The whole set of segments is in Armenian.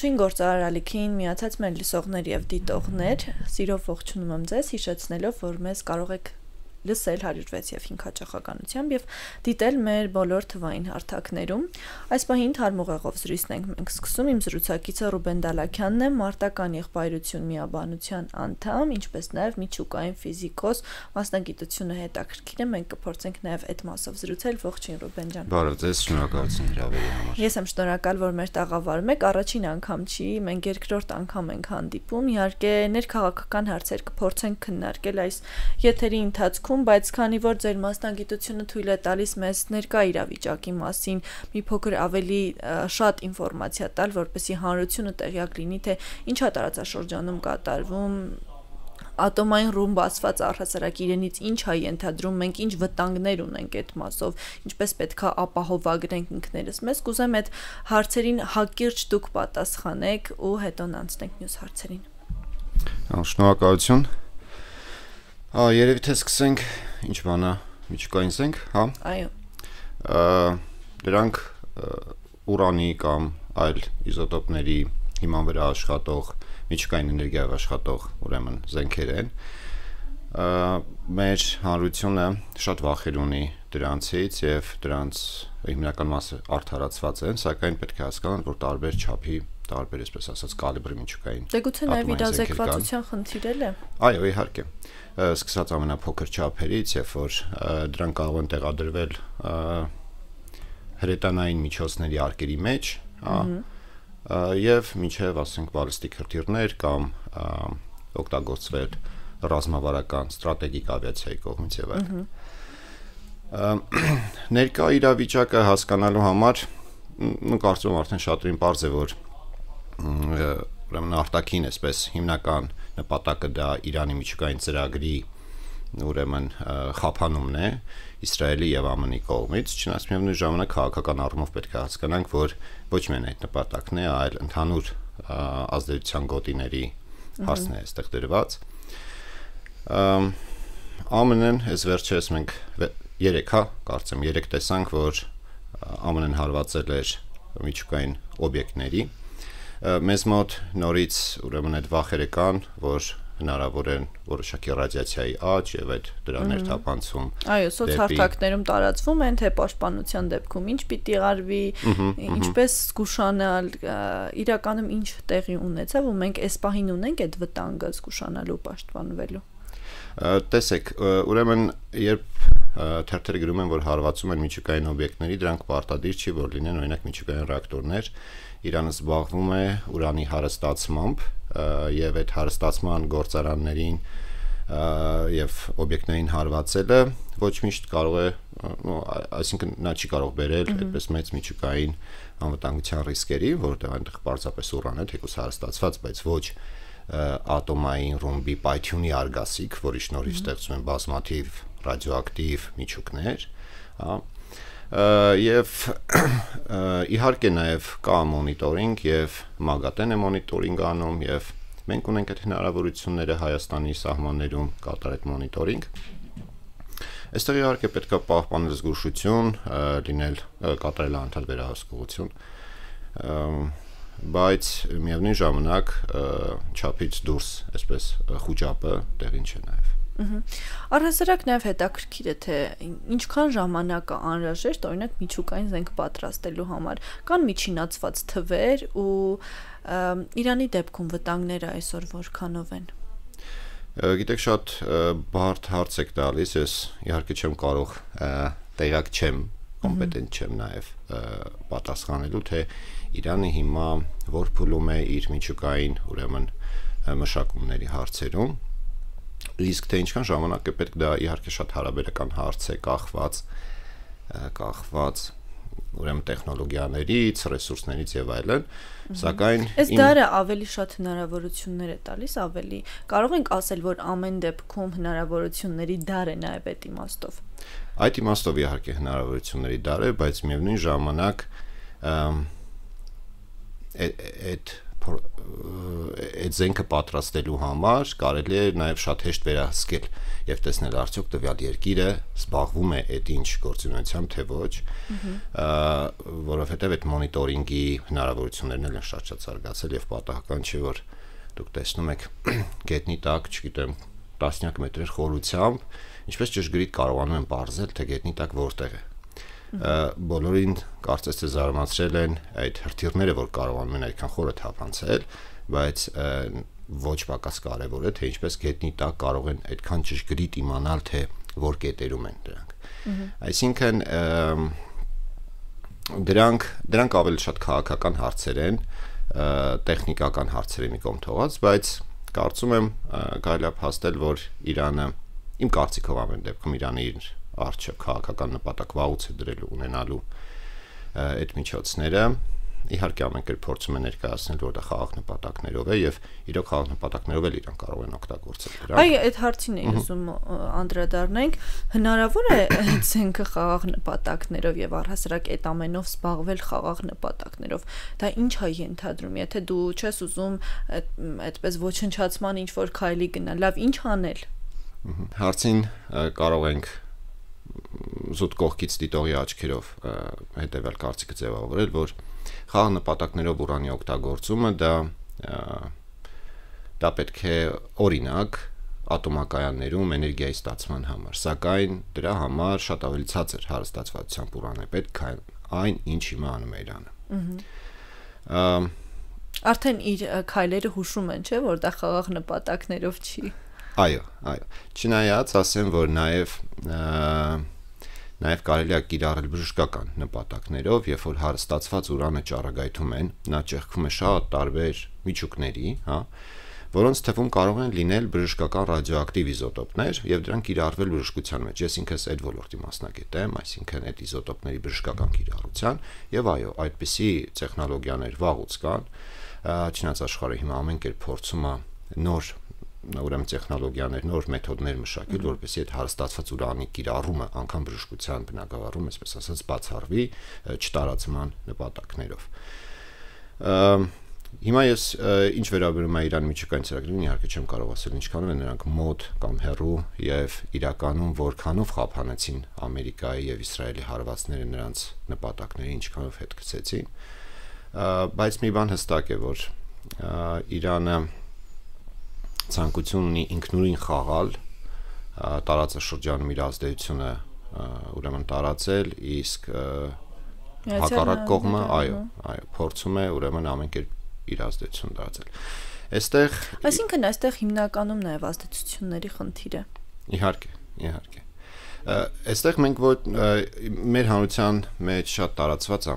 Ողջույն գործարարալիքին միացած մեր լսողներ եւ դիտողներ, սիրով ողջունում եմ ձեզ, հիշեցնելով, որ մեզ կարող եք լսել 106 եւ 5 հաճախականությամբ եւ դիտել մեր բոլոր թվային հարթակներում։ Այս պահին թարմ ուղեղով զրույցն ենք մենք սկսում։ Իմ զրուցակիցը Ռուբեն Դալաքյանն է, մարտական եղբայրություն միաբանության անդամ, ինչպես նաեւ միջուկային ֆիզիկոս, մասնագիտությունը հետաքրքիր է, մենք կփորձենք նաեւ այդ մասով զրուցել։ Ողջույն Ռուբեն ջան։ Բարև ձեզ, շնորհակալություն հրավերի համար։ Ես եմ շնորհակալ, որ մեր տաղավարում եք, առաջին անգամ չի, մենք երկրորդ անգամ ենք հանդիպում, իհարկե ներքաղաքական հարցեր կփորձենք քննարկել այս եթերի ընթացքում, բայց քանի որ ձեր մասնագիտությունը թույլ է տալիս մեզ ներկա իրավիճակի մասին մի փոքր ավելի շատ ինֆորմացիա տալ, որպեսզի հանրությունը տեղյակ լինի, թե ինչա տարածաշրջանում կատարվում, ատոմային ռումբ ասված առհասարակ իրենից ինչ է ենթադրում, մենք ինչ վտանգներ ունենք այդ մասով, ինչպես պետք է ապահովագրենք ինքներս մեզ, կուզեմ այդ հարցերին հակիրճ դուք պատասխանեք ու հետո անցնենք մյուս հարցերին։ Շնորհակալություն։ Երևի թե սկսենք, ինչ բանա, միջուկային զենք, հա։ Այո։ Դրանք ուրանի կամ այլ իզոտոպների հիման վրա աշխատող միջուկային էներգիայով աշխատող ուրեմն զենքեր են։ Մեր հանրությունը շատ վախեր ունի դրանցից եւ դրանց հիմնական մասը արդարացված են, սակայն պետք է հասկանան, որ տարբեր չափի, տարբեր, այսպես ասած, կալիբրի միջուկային։ Դե գուցե նաեւ իրազեկվածության խնդիր է։ Այո, իհարկե։ Սկսած ամենափոքր չափերից, երբ որ դրանք կարող են տեղադրվել հրետանային միջոցների արկերի մեջ, հա, եւ մինչեւ, ասենք, բալիստիկ հրթիռներ կամ օգտագործվել ռազմավարական ստրատեգիկ ավիացիայի կողմից եւ այլն։ Ներկա իրավիճակը հասկանալու համար կարծում եմ արդեն շատերին պարզ է, որ ուրեմն արտաքին այսպես հիմնական նպատակը դա Իրանի միջուկային ծրագրի ուրեմն խափանումն է Իսրայելի եւ ԱՄՆ-ի կողմից, չնայած միևնույն ժամանակ քաղաքական առումով պետք է հասկանանք, որ ոչ միայն այդ նպատակն է, այլ ընդհանուր ազդեցության գոտիների հարցն է այստեղ դրված։ ԱՄՆ-ն այս վերջերս մենք 3, հա, կարծեմ 3 տեսանք, որ ԱՄՆ-ն հարվածել էր միջուկային օբյեկտների։ Մեզ մոտ նորից ուրեմն այդ վախերը կան, որ հնարավոր են որոշակի ռադիացիայի աճ եւ այդ դրա ներթափանցում։ Այո, սոցհարթակներում տարածվում են, թե պաշտպանության դեպքում ինչ պիտի արվի, ինչպես զգուշանալ, իրականում ինչ տեղի ունեցավ ու մենք այս պահին ունենք այդ վտանգը զգուշանալու, պաշտպանվելու։ Տեսեք, ուրեմն երբ թերթերը գրում են, որ հարվածում են միջուկային օբյեկտների, դրանք պարտադիր չի, որ լինեն օրինակ միջուկային ռեակտորներ։ Իրանը զբաղվում է ուրանի հարստացմամբ եւ այդ հարստացման գործարաններին եւ օբյեկտներին հարվածելը ոչ միշտ կարող է, այսինքն նա չի կարող բերել այդպես մեծ միջուկային անվտանգության ռիսկերի, որտեղ այնտեղ պարզապես ուրան է, թեկուզ հարստացված, բայց ոչ ատոմային ռումբի պայթյունի արգասիկ, որի շնորհիվ ստեղծում են բազմաթիվ ռադիոակտիվ միջուկներ, հա։ Եվ իհարկե նաև կա մոնիտորինգ եւ ՄԱԳԱՏԵ-ն է մոնիտորինգ անում եւ մենք ունենք այդ հնարավորությունները Հայաստանի սահմաններում կատարել այդ մոնիտորինգ։ Այստեղ իհարկե պետք է պահպանել զգուշություն, լինել կատարել անդադար վերահսկողություն, բայց միևնույն ժամանակ չափից դուրս այսպես խոճապը տեղին չէ նաև։ Առհասարակ նաև հետաքրքիր է, թե ինչքան ժամանակ է անհրաժեշտ օրինակ միջուկային զենք պատրաստելու համար, կան միջինացված թվեր ու Իրանի դեպքում վտանգները այսօր որքանով են։ Գիտեք, շատ բարդ հարց եք տալիս, ես իհարկե չեմ կարող տեղյակ չեմ, կոմպետենտ չեմ նաև պատասխանելու, թե Իրանը հիմա որ փուլում է իր միջուկային ուրեմն մշակումների հարցերում։ Իսկ թե ինչքան ժամանակ է պետք, դա իհարկե շատ հարաբերական հարց է, կախված ուրեմն տեխնոլոգիաներից, ռեսուրսներից եւ այլն, սակայն այս դարը ավելի շատ հնարավորություններ է տալիս, ավելի կարող ենք ասել, որ ամեն դեպքում հնարավորությունների դար է նաեւ այդ իմաստով։ Այդ իմաստով իհարկե հնարավորությունների դար է, բայց միևնույն ժամանակ այդ այդ զենքը պատրաստելու համար կարելի է նաև շատ հեշտ վերահսկել եւ տեսնել արդյոք տվյալ երկիրը զբաղվում է այդ ինչ գործունեությամբ թե ոչ, որովհետեւ այդ մոնիտորինգի հնարավորություններն են շատ զարգացել եւ պատահական չէ որ դուք տեսնում եք գետնի տակ, չգիտեմ, տասնյակ մետրեր խորությամբ, ինչպես ճշգրիտ կարողանում են բարձել, թե գետնի տակ որտեղ է։ Բոլորին կարծես թե զարմացրել են այդ հրթիռները, որ կարողանում են այդքան խորը թափանցել, բայց ոչ պակաս կարևոր է, թե ինչպես գետնի տակ կարող են այդքան ճշգրիտ իմանալ, թե որ կետերում են դրանք։ Այսինքն դրանք ավելի շատ քաղաքական հարցեր են, տեխնիկական հարցերի մի կողմ թողած, բայց կարծում եմ կարելի է փաստել, որ Իրանը իմ կարծիքով ամեն դեպքում Իրանը իր առջև քաղաքական նպատակ վաղուց է դրել ունենալու այդ միջոցները, իհարկե ամեն կերպ փորձում է ներկայացնել, որ դա խաղաղ նպատակներով է եւ իրոք խաղաղ նպատակներով էլ Իրան կարող են օգտագործել դրանք։ Այ այդ հարցին էի ուզում անդրադառնանք, հնարավոր է այդ զենքը խաղաղ նպատակներով եւ առհասարակ այդ ամենով զբաղվել խաղաղ նպատակներով։ Դա ինչ է ենթադրում, եթե դու չես ուզում այդպես ոչնչացման ինչ որ քայլի գնալ, լավ ինչ անել։ Հարցին կարող ենք զուտ կողքից դիտողի աչքերով հետեւյալ կարծիքը ձևավորել, որ խաղաղ նպատակներով ուրանի օգտագործումը դա պետք է օրինակ ատոմակայաններում էներգիայի ստացման համար, սակայն դրա համար շատ ավելի ցածր հարստացվածությամբ ուրան է պետք, քան այն, ինչ հիմա անում է Իրանը։ Արդեն իր քայլերը հուշում են, չէ՞, որ դա խաղաղ նպատակներով չի։ Այո։ Չնայած ասեմ, որ նաև կարելի է կիրառել բժշկական նպատակներով, երբ որ հարստացված ուրանը ճառագայթում են, նա ճեղքում է շատ տարբեր միջուկների, որոնց թվում կարող են լինել բժշկական ռադիոակտիվ իզոտոպներ եւ դրանք կիրառվել բժշկության մեջ։ Ես ինքս այդ ոլորտի մասնագետ եմ, այսինքն այդ իզոտոպների բժշկական կիրառության եւ այո, այդպիսի տեխնոլոգիաներ վաղուց կան, չնայած աշխարհը հիմա ամեն կերպ փորձում է նոր ուրեմն տեխնոլոգիաներ, նոր մեթոդներ մշակել, որպեսզի այդ հարստացված ուրանի կիրառումը անգամ բժշկության բնակավարում, այսպես ասած, բացառվի չտարածման նպատակներով։ Հիմա ես ինչ վերաբերում է Իրանի միջուկային ծրագրին, իհարկե չեմ կարող ասել ինչքանով են նրանք մոտ կամ հեռու եւ իրականում որքանով խափանեցին Ամերիկայի եւ Իսրայելի հարվածները նրանց նպատակների ինչքանով հետ գցեցին, բայց մի բան հստակ է, որ Իրանը ցանկություն ունի ինքնուրույն խաղալ տարածաշրջանում իր ազդեցությունը ուրեմն տարածել, իսկ հակառակ կողմը, այո, փորձում է ուրեմն ամեն կերպ իր ազդեցություն տարածել։ Այսինքն այստեղ հիմնականում նաև ազդեցությունների խնդիր է։ Իհարկե։ Այստեղ մենք մեր հանրության մեջ շատ տարածված է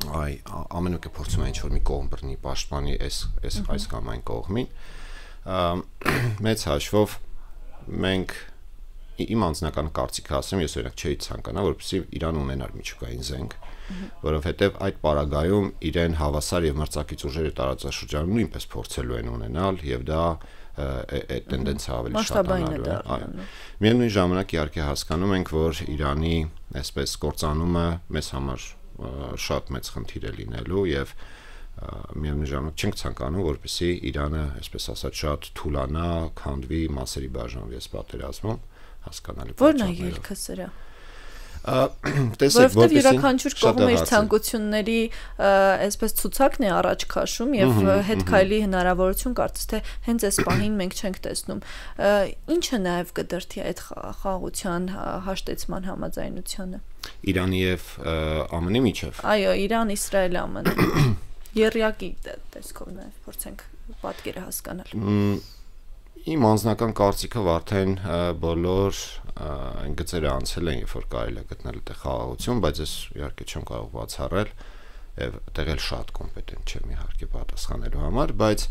ամենուկը փորձում է ինչ-որ մի կողմ բռնի, պաշտպանի այս կամ այն կողմին։ Մեծ հաշվով մենք իմ անձնական կարծիքը ասեմ, ես օրինակ չէի ցանկանա, որպեսզի Իրանը ունենար միջուկային զենք, որովհետև այդ պարագայում իրեն հավասար եւ մրցակից ուժերը տարածաշրջանում նույնպես փորձելու են ունենալ եւ դա այդ տենդենսը ավելի շատանալու է։ Այո։ Միևնույն ժամանակ իհարկե հասկանում ենք, որ Իրանի այսպես կործանումը մեզ համար շատ մեծ խնդիր է լինելու եւ միևնույն ժամանակ չենք ցանկանում, որպեսզի Իրանը, այսպես ասած, շատ թուլանա, քանդվի, մասերի բաժանվի այս պատերազմում, հասկանալի պատճառներով։ Որն է ելքը սրա։ Տեսեք, որովհետև յուրաքանչյուր կողմ իր ցանկությունների այսպես ցուցակն է առաջ քաշում եւ հետ քայլի հնարավորություն կարծես թե հենց այս պահին մենք չենք տեսնում։ Ինչը նաեւ կդրթի այդ խաղաղության հաշտեցման համաձայնությանը։ Իրանի եւ ԱՄՆ-ի միջև։ Այո, Իրան, Իսրայել, ԱՄՆ։ Երրյակի տեսքով նաև փորձենք պատկերը հասկանալ։ Իմ անձնական կարծիքով արդեն բոլոր այն գծերը անցել են, երբ որ կարելի է գտնել այդտեղ խաղաղություն, բայց ես իհարկե չեմ կարող բացառել եւ այդտեղ էլ շատ կոմպետենտ չեմ իհարկե պատասխանելու համար, բայց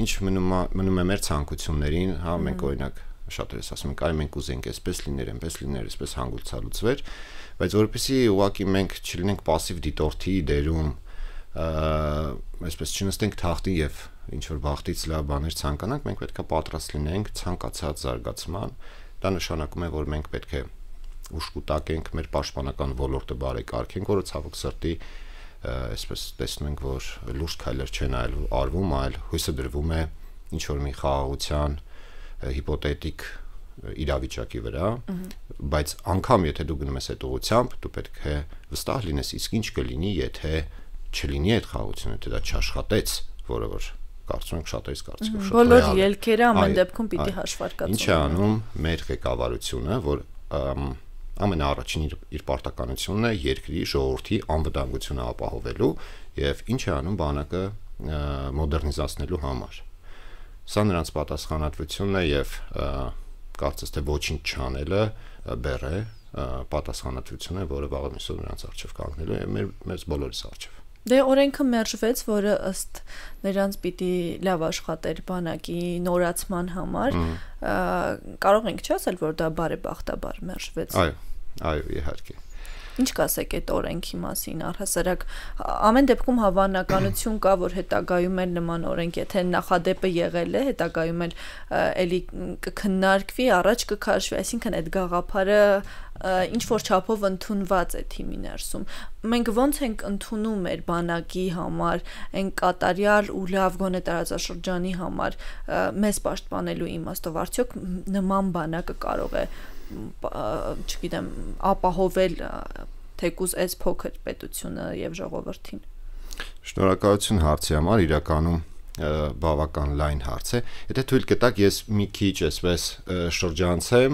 ինչ մնում է մեր ցանկություններին, մենք օրինակ շատերս ասում ենք, այ մենք ուզենք այսպես լիներ, այսպես հանգուցալուծվեր, բայց որովհետեւ ուղղակի մենք չլինենք пассив դիտորդի դերում, այսպես չնստենք թախտին եւ ինչ որ բախտից լավ բաներ ցանկանանք, մենք պետք է պատրաստ լինենք ցանկացած զարգացման։ Դա նշանակում է, որ մենք պետք է ուշ կուտակենք մեր պաշտպանական ոլորտը բարեկարգենք, որը ցավոք սրտի այսպես տեսնում ենք, որ լուրջ քայլեր չեն արվում, այլ հույսը դրվում է ինչ որ մի խաղաղության հիպոթետիկ իրավիճակի վրա, բայց անգամ եթե դու գնում ես այդ ուղղությամբ, դու պետք է վստահ լինես, իսկ ինչ կլինի, եթե չլինի այդ խաղաղությունը, եթե դա չաշխատեց, որը որ կարծում եմ շատերից կարծիքով շատ բոլոր ելքերը ամեն դեպքում պիտի հաշվարկածում։ Ինչ է անում մեր ղեկավարությունը, որ ամենաառաջին իր պարտականությունն է երկրի ժողովրդի անվտանգությունը ապահովելու եւ ինչ է անում բանակը մոդեռնիզացնելու համար։ Սա նրանց պատասխանատվությունն է եւ կարծես թե ոչինչ չանելը բեռ է պատասխանատվությունը, որը վաղը միսով նրանց արժեվ կանգնելու է մեզ բոլորիս արժեվ։ Դե օրենքը մերժվեց, որը ըստ նրանց պիտի լավ աշխատեր բանակի նորացման համար, կարող ենք չասել, որ դա բարեբախտաբար մերժվեց։ Այո, իհարկե։ Ինչ կասեք այդ օրենքի մասին, առհասարակ ամեն դեպքում հավանականություն կա, որ հետագայում էլ նման օրենք, եթե նախադեպը եղել է, հետագայում էլ էլի կքննարկվի, առաջ կքաշվի, այսինքն այդ գաղափարը ինչ որ չափով ընդունված է թիմի ներսում։ Մենք ոնց ենք ընդունում մեր բանակի համար, այն կատարյալ ու լավ գոնե տարածաշրջանի համար մեզ պաշտպանելու իմաստով, արդյոք նման բանակը կարող է չգիտեմ, ապահովել թեկուզ այս փոքր պետությունը եւ ժողովրդին։ Շնորհակալություն հարցի համար, իրականում բավական լայն հարց է։ Եթե թույլ կտաք, ես մի քիչ այսպես շրջանցեմ,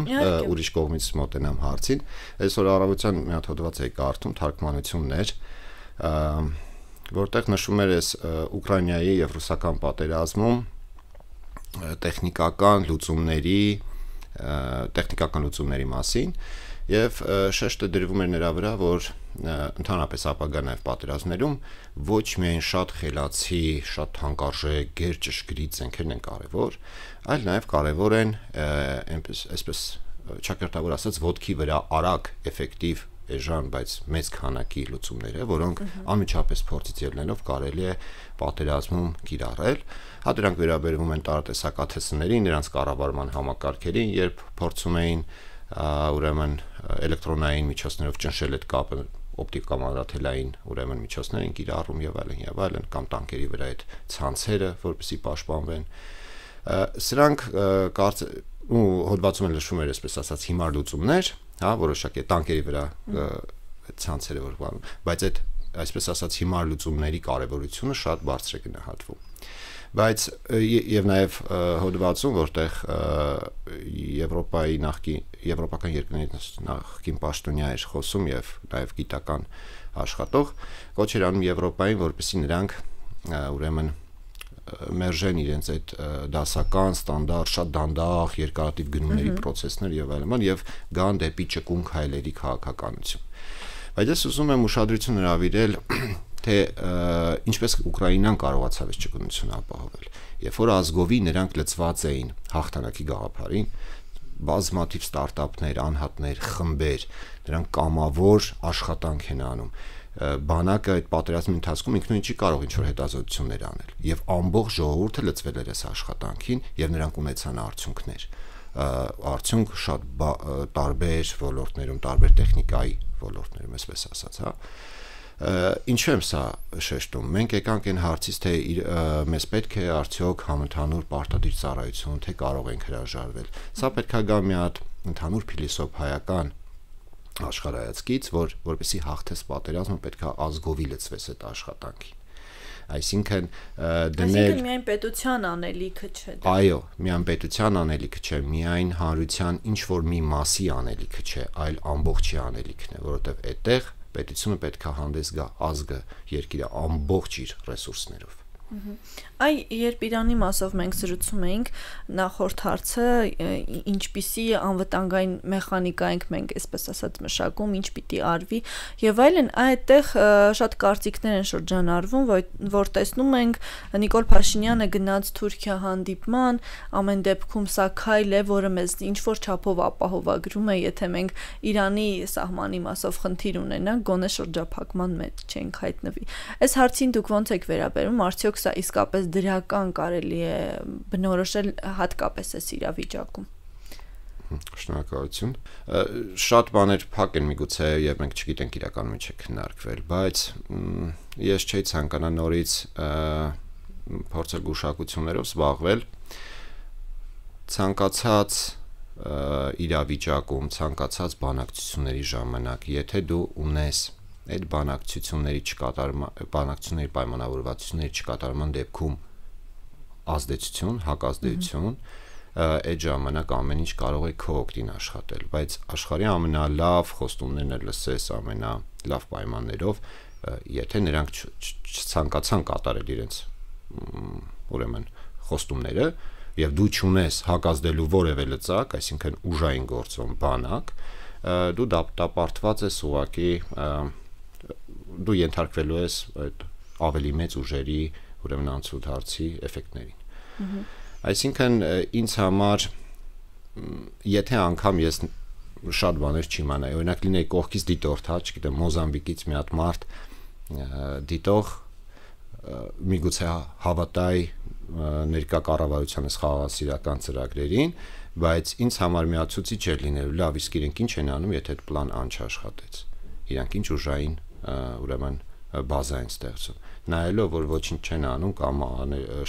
ուրիշ կողմից մոտենամ հարցին։ Այսօր առավոտյան մի հատ հոդված էի կարդում, թարգմանություններ, որտեղ նշում էր այս Ուկրաինայի եւ ռուսական պատերազմում տեխնիկական լուծումների մասին եւ շեշտը դրվում էր նրա վրա, որ ընդհանրապես ապագա նաեւ պատերազմներում ոչ միայն շատ խելացի, շատ թանկարժեք, գեր ճշգրիտ զենքերն են կարեւոր, այլ նաեւ կարեւոր են այսպես ճակերտավոր ասած ոտքի վրա արագ, էֆեկտիվ էժան, բայց մեծ քանակի լուծումները, որոնք անմիջապես փորձից ելնելով կարելի է պատերազմում կիրառել։ Հա դրանք վերաբերվում են տարատեսակաթսներին, նրանց կառավարման համակարգերին, երբ փորձում էին ուրեմն էլեկտրոնային միջոցներով ճնշել այդ կապը օպտիկամանրաթելային ուրեմն միջոցներին կիրառում եւ այլն, կամ տանկերի վրա այդ ցանցերը, որպեսզի պաշտպանվեն։ Սրանք հոդվածում նշում էր, այսպես ասած, հիմար լուծումներ, հա, որոշակի տանկերի վրա ցանցերը որ բանում, բայց այդ այսպես ասած հիմար լուծումների կարևորությունը շատ բարձր է գնահատվում։ Բայց եւ նաեւ հոդվածում, որտեղ եվրոպական երկրների նախկին պաշտոնյա էր խոսում եւ նաեւ գիտական աշխատող, կոչ էր անում Եվրոպային, որպեսզի նրանք ուրեմն մերժեն իրենց այդ դասական ստանդարտ շատ դանդաղ երկարատիվ գնումների process-ներ եւ այլն եւ գան դեպի ճկուն քայլերի քաղաքականություն։ Բայց ես ուզում եմ ուշադրություն հրավիրել, թե ինչպես Ուկրաինան կարողացավ այս ճկունությունը ապահովել։ Երբ որ ազգովի նրանք լծված էին հաղթանակի գաղափարին, բազմաթիվ ստարտափներ, անհատներ, խմբեր, նրանք կամավոր աշխատանք են անում։ Բանակը այդ պատերազմի ընթացքում ինքնուրույն չի կարող ինչ-որ հետազոտություններ անել եւ ամբողջ ժողովուրդը լծվել էր այս աշխատանքին եւ նրանք ունեցան արդյունքներ։ Արդյունք շատ տարբեր ոլորտներում, տարբեր տեխնիկայի ոլորտներում, այսպես ասած, հա։ Ինչու եմ սա շեշտում։ Մենք եկանք այն հարցից, թե մեզ պետք է արդյոք համընդհանուր պարտադիր ծառայություն, թե կարող ենք հրաժարվել։ Սա պետք է գա մի հատ ընդհանուր փիլիսոփայական աշխարհայացքից, որպեսզի հաղթես պատերազմը պետք է ազգովի լծվես այդ աշխատանքին։ Այսինքն դնել միայն պետության անելիքը չէ։ Այո, միայն պետության անելիքը չէ, միայն հանրության ինչ որ մի մասի անելիքը չէ, այլ ամբողջի անելիքն է, որովհետև այդտեղ պետությունը պետք է հանդես գա ազգը, երկիրը ամբողջ իր ռեսուրսներով։ Այ երբ Իրանի մասով մենք զրուցում էինք, նախորդ հարցը ինչպիսի անվտանգային մեխանիկա ենք մենք այսպես ասած մշակում, ինչ պիտի արվի եւ այլն, այդտեղ շատ կարծիքներ են շրջանառվում, որ տեսնում ենք Նիկոլ Փաշինյանը գնաց Թուրքիա հանդիպման, ամեն դեպքում սա քայլ է, որը մեզ ինչ որ չափով ապահովագրում է, եթե մենք Իրանի սահմանի մասով խնդիր ունենանք, գոնե շրջափակման մեջ չենք հայտնվի։ Այս հարցին դուք ո՞նց եք վերաբերում, արդյոք սա իսկապես դրական կարելի է բնորոշել հատկապես այս իրավիճակում։ Շնորհակալություն։ Շատ բաներ փակ են միգուցե եւ մենք չգիտենք իրականում ինչ է քննարկվել, բայց ես չէի ցանկանա նորից փորձել գուշակություններով զբաղվել ցանկացած իրավիճակում, ցանկացած բանակցությունների ժամանակ, եթե դու ունես այդ բանակցությունների պայմանավորվածությունների չկատարման դեպքում ազդեցություն, հակազդեցություն, այդ ժամանակ ամեն ինչ կարող է քո օգտին աշխատել, բայց աշխարհի ամենալավ խոստումներն էլ լսես ամենալավ պայմաններով, եթե նրանք չցանկացան կատարել իրենց ուրեմն խոստումները եւ դու չունես հակազդելու որևէ լծակ, այսինքն ուժային գործոն բանակ, դու դատապարտված ես ուղղակի դու ենթարկվելու ես այդ ավելի մեծ ուժերի ուրեմն անցուդարձի էֆեկտներին։ Այսինքն ինձ համար եթե անգամ ես շատ բաներ չիմանայի, օրինակ լինեի կողքից դիտորդ, հա, չգիտեմ, Մոզամբիկից մի հատ մարդ դիտող միգուցե հավատայի ներկա կառավարության խաղաղասիրական ծրագրերին, բայց ինձ համար միացուցիչ է լինելու, լավ, իսկ իրենք ինչ են անում, եթե այդ պլան անչաշխատեց։ Իրանք ինչ ուժային ուրեմն բազա են ստեղծում, նայելով որ ոչինչ չեն անում կամ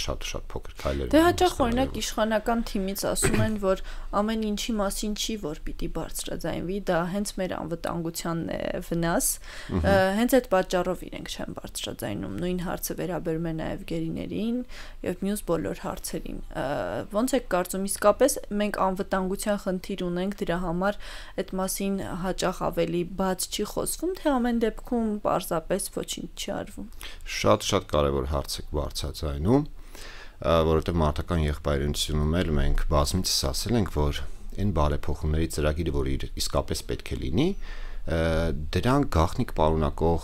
շատ փոքր քայլեր են։ Դե հաճախ օրինակ իշխանական թիմից ասում են, որ ամեն ինչի մասին չի, որ պիտի բարձրաձայնվի, դա հենց մեր անվտանգությանն է վնաս, հենց այդ պատճառով իրենք չեն բարձրաձայնում։ Նույն հարցը վերաբերում է նաև գերիներին եւ մյուս բոլոր հարցերին։ Ոնց է կարծում, իսկապես մենք անվտանգության խնդիր ունենք, դրա համար այդ մասին հաճախ ավելի բաց չի խոսվում, թե ամեն դեպքում պարզապես ոչինչ չի արվում։ Շատ կարևոր հարց եք բարձրացնում, որովհետև մարդական եղբայրությունում էլ մենք բազմիցս ասել ենք, որ այն բարեփոխումների ծրագիրը, որ իսկապես պետք է լինի, դրանք գաղտնիք պարունակող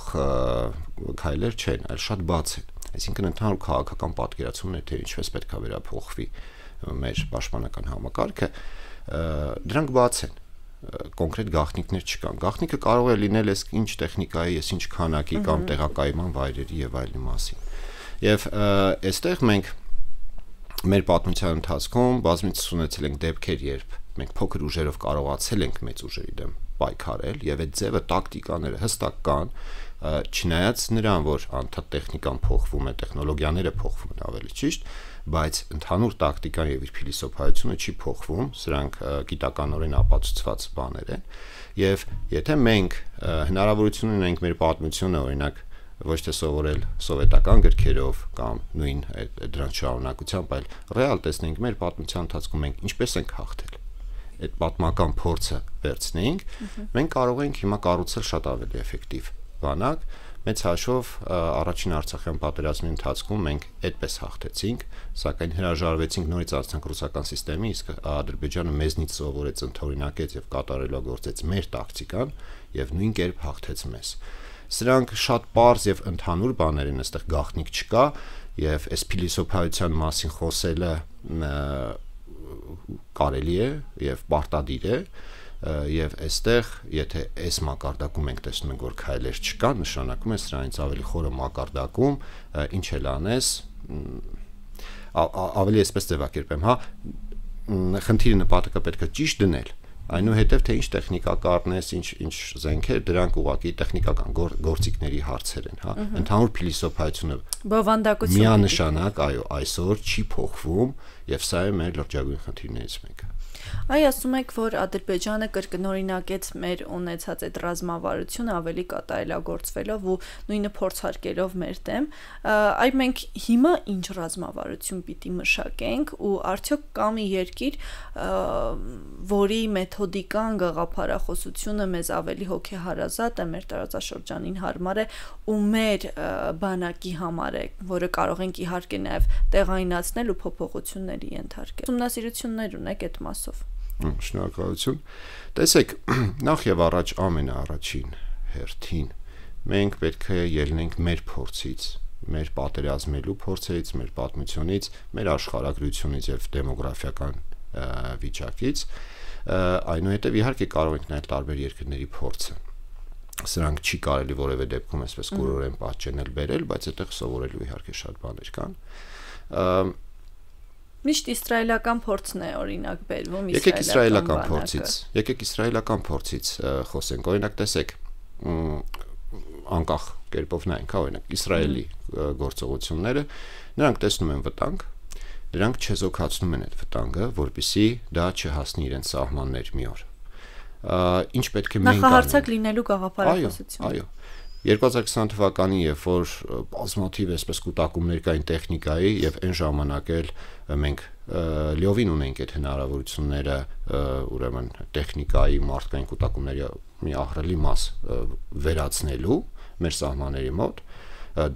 քայլեր չեն, այլ շատ բաց են։ Այսինքն ընդհանուր քաղաքական պատկերացումն է, թե ինչպես պետք է վերափոխվի մեր պաշտպանական համակարգը, դրանք բաց են։ Կոնկրետ գաղտնիքներ չկան։ Գաղտնիքը կարող է լինել այս ինչ տեխնիկայի, այս ինչ քանակի կամ տեղակայման վայրերի եւ այլնի մասին։ Եվ այստեղ մենք մեր պատմության ընթացքում բազմիցս ունեցել ենք դեպքեր, երբ մենք փոքր ուժերով կարողացել ենք մեծ ուժերի դեմ պայքարել եւ այդ ձևը տակտիկաները հստակ կան, չնայած նրան, որ անդադ տեխնիկան փոխվում է, տեխնոլոգիաները փոխվում են ավելի ճիշտ, բայց ընդհանուր տակտիկան եւ իր փիլիսոփայությունը չի փոխվում, սրանք գիտականորեն ապացուցված բաներ են, եւ եթե մենք հնարավորություն ունենք մեր պատմությունը օրինակ ոչ թե սովորել սովետական գրքերով կամ նույն դրանց շարունակությամբ, այլ ռեալ տեսնենք մեր պատմության ընթացքում մենք ինչպես ենք հաղթել, այդ պատմական փորձը վերցնենք, մենք կարող ենք հիմա կառուցել շատ ավելի էֆեկտիվ բանակ, մեծ հաշվով առաջին Արցախյան պատերազմի ընթացքում մենք այդպես հաղթեցինք, սակայն հրաժարվեցինք նորից անցանք ռուսական համակարգի, իսկ Ադրբեջանը մեզնից սովորեց, ընդօրինակեց եւ կատարելագործեց մեր տակտիկան եւ նույն կերպ հաղթեց մեզ։ Սրանք շատ པարզ եւ ընդհանուր բաներ են, այստեղ գաղտնիք չկա եւ այս փիլիսոփայության մասին խոսելը կարելի է եւ պարտադիր է եւ այստեղ եթե այս մակարդակում ենք տեսնում ենք որ քայլեր չկան, նշանակում է սրանից ավելի խորը մակարդակում ինչ էլ անես ավելի այսպես ձևակերպեմ, հա, խնդիրը նպատակը պետք է ճիշտ դնել, այնուհետև թե ինչ տեխնիկա կառնես, ինչ զենքեր, դրանք ուղղակի տեխնիկական գործիքների հարցեր են, հա, ընդհանուր փիլիսոփայությունը բովանդակություն միանշանակ, այո, այսօր չի փոխվում եւ սա է մեր լրջագույն խնդիրներից մեկը։ Այ ասում եք, որ Ադրբեջանը կրկնօրինակեց մեր ունեցած այդ ռազմավարությունը ավելի կատարելագործվելով ու նույնը փորձարկելով մեր դեմ, այ մենք հիմա ինչ ռազմավարություն պիտի մշակենք ու արդյոք կա մի երկիր, որի մեթոդիկան, գաղափարախոսությունը մեզ ավելի հոգեհարազատ է, մեր տարածաշրջանին հարմար է ու մեր բանակի համար է, որը կարող ենք իհարկե նաև տեղայնացնել ու փոփոխությունների ենթարկել։ Ուսումնասիրություններ ունեք այդ մասով։ Շնորհակալություն։ Տեսեք, նախ եւ առաջ ամենաառաջին հերթին մենք պետք է ելնենք մեր փորձից, մեր պատերազմելու փորձից, մեր պատմությունից, մեր աշխարհագրությունից եւ դեմոգրաֆիական վիճակից, այնուհետև իհարկե կարող ենք նայել տարբեր երկրների փորձը։ Սրանք չի կարելի որևէ դեպքում այսպես կուրորեն պատճենել բերել, բայց այդտեղ սովորելու իհարկե շատ բաներ կան։ Միշտ իսրայելական փորձն է օրինակ բերվում Եկեք իսրայելական փորձից խոսենք, օրինակ տեսեք անկախ կերպով նայենք, օրինակ Իսրայելի գործողությունները, նրանք տեսնում են վտանգ, դրանք չեզոքացնում են այդ վտանգը, որպեսզի դա չհասնի իրենց սահմաններ մի օր։ Ինչ պետք է մենք անենք։ Նախահարձակ լինելու գաղափարախոսություն։ Այո։ 2020 թվականին, երբ որ բազմաթիվ այսպես կուտակումներ կային տեխնիկայի եւ այն ժամանակ էլ մենք լիովին ունենք այդ հնարավորությունները, ուրեմն տեխնիկայի մարդկային կուտակումների մի ահռելի մաս վերացնելու մեր սահմանների մոտ,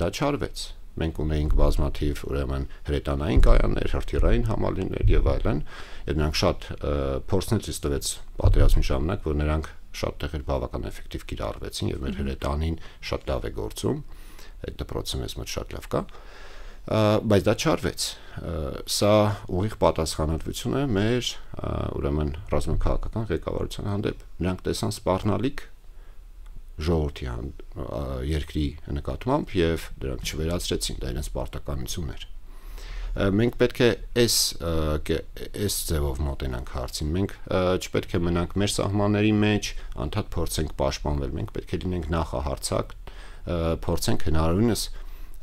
դա չարվեց։ Մենք ունեինք բազմաթիվ ուրեմն հրետանային կայաններ, հրթիռային համալիրներ եւ այլն, եւ նրանք շատ փորձներ ցույց տվեց պատերազմի ժամանակ, որ նրանք շատ տեղեր բավական էֆեկտիվ կիրառվեցին եւ մեր հրետանին շատ լավ է գործում, այդ դպրոցը մեզ մոտ շատ լավ կա, բայց դա չարվեց։ Սա ուղիղ պատասխանատվություն է մեր ուրեմն ռազմաքաղաքական ղեկավարության հանդեպ։ Նրանք տեսան սպառնալիք ժողովրդի երկրի նկատմամբ եւ դրանք չվերացրեցին, դա իրենց պարտականությունն էր։ Մենք պետք է այս ձևով մոտենանք հարցին։ Մենք չպետք է մնանք մեր սահմանների մեջ, անդադ փորձենք պաշտպանվել։ Մենք պետք է լինենք նախահարձակ, փորձենք հնարավորինս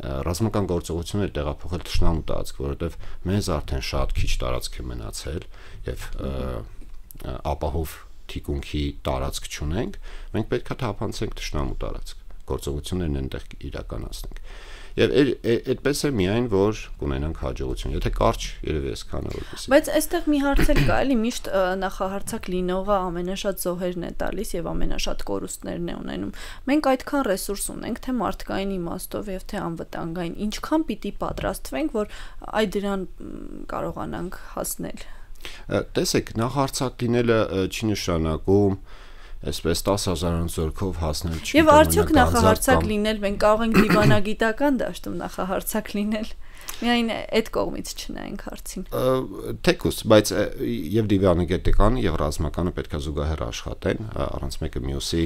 ռազմական գործողություններ տեղափոխել թշնամու տարածք, որովհետեւ մեզ արդեն շատ քիչ տարածք է մնացել եւ ապահով թիկունքի տարածք չունենք, մենք պետք է թափանցենք թշնամու տարածք, գործողություններն այնտեղ իրականացնենք։ Եվ այդպես է միայն որ կունենանք հաջողություն։ Եթե կարճ երևի այսքանը որպես։ Բայց այստեղ մի հարց էլ կա, էլի միշտ նախահարձակ լինողը ամենաշատ զոհերն է տալիս եւ ամենաշատ կորուստներն է ունենում։ Մենք այդքան ռեսուրս ունենք, թե մարդկային իմաստով եւ թե անվտանգային, ինչքան պիտի պատրաստվենք, որ այդ դրան կարողանանք հասնել։ Տեսեք, նախահարձակ լինելը չի նշանակում այսպես 10,000 զորքով հասնել չի։ Եվ արդյոք նախահարձակ լինել մենք կարող ենք դիվանագիտական դաշտում նախահարձակ լինել։ Միայն այդ կողմից չնայենք հարցին։ Թեկուս, բայց եւ դիվանագիտականը եւ ռազմականը պետք է զուգահեռ աշխատեն, առանց մեկը մյուսի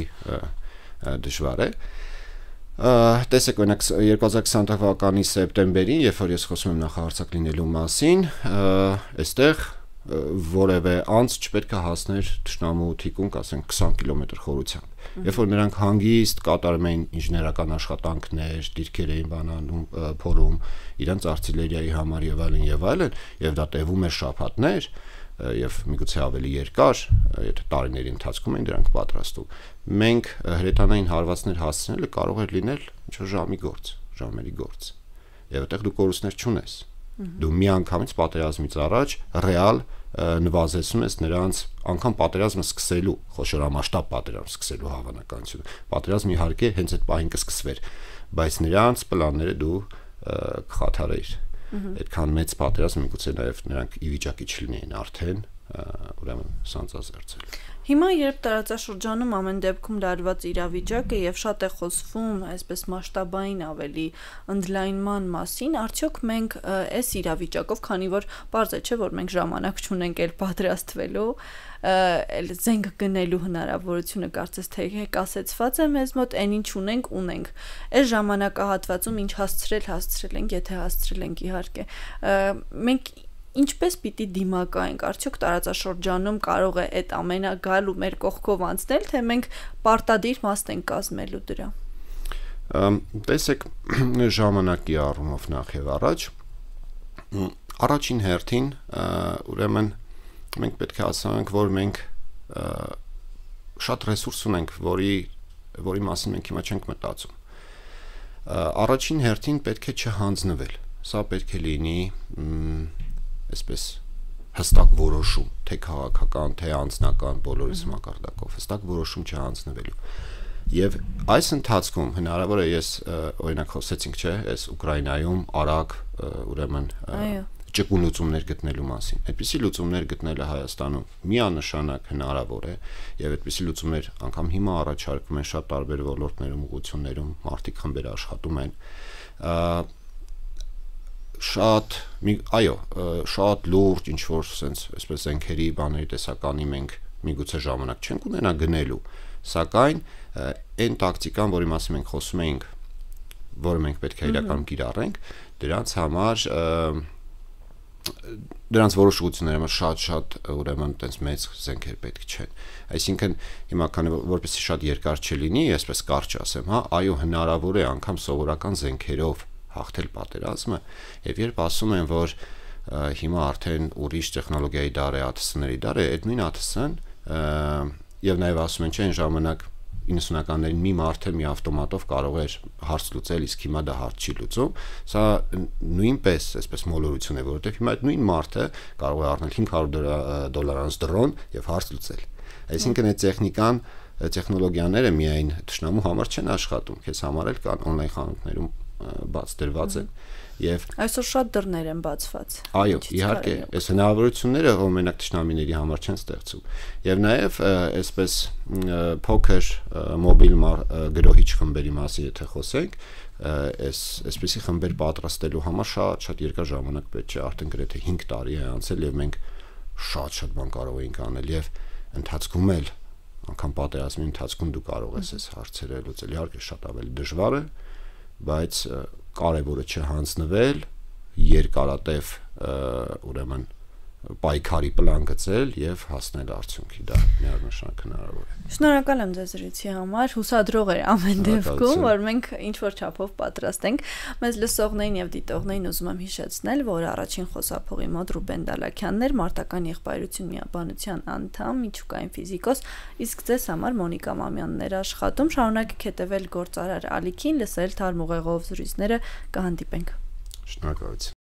դժվար է։ Տեսեք, օրինակ 2020 թվականի սեպտեմբերին, երբ որ ես խոսում եմ նախահարձակ լինելու մասին, այստեղ որևէ անց չպետք է հասներ թշնամու թիկունք, ասենք 20 կիլոմետր խորությամբ։ Երբ որ նրանք հանգիստ կատարում էին ինժեներական աշխատանքներ, դիրքեր էին բանանում, փորում, իրենց արտիլերիայի համար եւ այլն, եւ դա տևում էր շաբաթներ, եւ միգուցե ավելի երկար, եթե տարիների ընթացքում են դրանք պատրաստում։ Մենք հրետանային հարվածներ հասցնելը կարող է լինել ինչ-որ ժամի գործ, ժամերի գործ։ Եվ այդտեղ դու կորուստներ չունես։ Դու միանգամից պատերազմից առաջ ռեալ նվազեցնում ես նրանց անգամ պատերազմը սկսելու, խոշորամասշտաբ պատերազմ սկսելու հավանականությունը։ Պատերազմը իհարկե հենց այդ պահին կսկսվեր, բայց նրանց պլանները դու կխաթարեիր։ Այդքան մեծ պատերազմ միգուցե նաև նրանք ի վիճակի չլինեին արդեն ուրեմն սանձազերծել։ Հիմա երբ տարածաշրջանում ամեն դեպքում լարված իրավիճակը եւ շատ է խոսվում այսպես մասշտաբային ավելի ընդլայնման մասին, արդյոք մենք այս իրավիճակով, քանի որ պարզ է չէ, որ մենք ժամանակ չունենք այլ պատրաստվելու, այլ զենք գնելու հնարավորությունը կարծես թե կասեցված է մեզ մոտ, այն ինչ ունենք։ Այս ժամանակահատվածում ինչ հասցրել ենք, եթե հասցրել ենք իհարկե։ Մենք ինչպես պիտի դիմակայենք, արդյոք տարածաշրջանում կարող է այդ ամենը գալ ու մեր կողքով անցնել, թե մենք պարտադիր մաս ենք կազմելու դրա։ Տեսեք, ժամանակի առումով նախ եւ առաջ առաջին հերթին ուրեմն մենք պետք է ասենք, որ մենք շատ ռեսուրս ունենք, որի մասին մենք հիմա չենք մտածում։ Առաջին հերթին պետք է չհանձնվել։ Սա պետք է լինի այսպես հստակ որոշում, թե քաղաքական, թե անձնական բոլորիս մակարդակով, հստակ որոշում չհանձնվելու։ Եվ այս ընթացքում հնարավոր է ես օրինակ խոսեցինք, չէ, այս Ուկրաինայում արագ ուրեմն ճկուն լուծումներ գտնելու մասին։ Այդպիսի լուծումներ գտնելը Հայաստանում միանշանակ հնարավոր է, եւ այդպիսի լուծումներ անգամ հիմա առաջարկվում են շատ տարբեր ոլորտներում, ուղղություններում, մարդիկ խմբեր աշխատում են։ Շատ լուրջ ինչ որ sense այսպես զենքերի բաների տեսականի մենք միգուցե ժամանակ չենք ունենա գնելու, սակայն այն տակտիկան, որի մասին մենք խոսում էինք, որը մենք պետք է իրականում կիրառենք, դրանց համար դրանց որոշ ուղղությունները շատ ուրեմն այտենց մեծ զենքեր պետք չեն։ Այսինքն հիմա քանի որպեսզի շատ երկար չլինի, այսպես կարճ ասեմ, հա, այո, հնարավոր է անգամ սովորական զենքերով հաղթել պատերազմը, եւ երբ ասում են, որ հիմա արդեն ուրիշ տեխնոլոգիայի դար է, ԱԹՍ-ների դար է, այդ նույն ԱԹՍ-ն եւ նաեւ ասում են, չէ, այն ժամանակ 90-ականներին մի մարդը մի ավտոմատով կարող էր հարց լուծել, իսկ հիմա դա հարց չի լուծում։ Սա նույնպես այսպես մոլորություն է, որովհետեւ հիմա այդ նույն մարդը կարող է առնել $500 դրոն եւ հարց լուծել։ Այսինքն այդ տեխնոլոգիաները միայն թշնամու համար չեն աշխատում, քեզ համար էլ կան on-line խանութներում բաց դրված են եւ այսօր շատ դռներ են բացված։ Այո, իհարկե, այս հնարավորությունները որ մենակ թշնամիների համար չեն ստեղծում։ Եվ նաեւ այսպես փոքր մոբիլ գրոհիչ խմբերի մասին եթե խոսենք, այսպեսի խմբեր պատրաստելու համար շատ երկար ժամանակ պետք չէ, արդեն գրեթե 5 տարի է անցել եւ մենք շատ բան կարող էինք անել եւ ընթացքում էլ անգամ պատերազմի ընթացքում դու կարող ես այս հարցերը լուծել։ Իհարկե շատ ավելի դժվար է, բայց կարևորը չհանձնվել, երկարատև ուրեմն պայքարի պլան գծել եւ հասնել արդյունքի, դա միանշանակ հնարավոր է։ Շնորհակալ եմ ձեզ զրույցի համար, հուսադրող էր ամեն դեպքում, որ մենք ինչ որ չափով պատրաստենք։ Մեզ լսողներին եւ դիտողներին ուզում եմ հիշեցնել, որ առաջին խոսափողի մոտ Ռուբեն Դալաքյանն էր, մարտական եղբայրություն միաբանության անդամ, միջուկային ֆիզիկոս, իսկ ձեզ համար Մոնիկա Մամյանն էր աշխատում։ Շարունակեք հետևել Գործարար ալիքին, լսել թարմ ուղեղով զրույցները, կհանդիպենք։ Շնորհակալություն։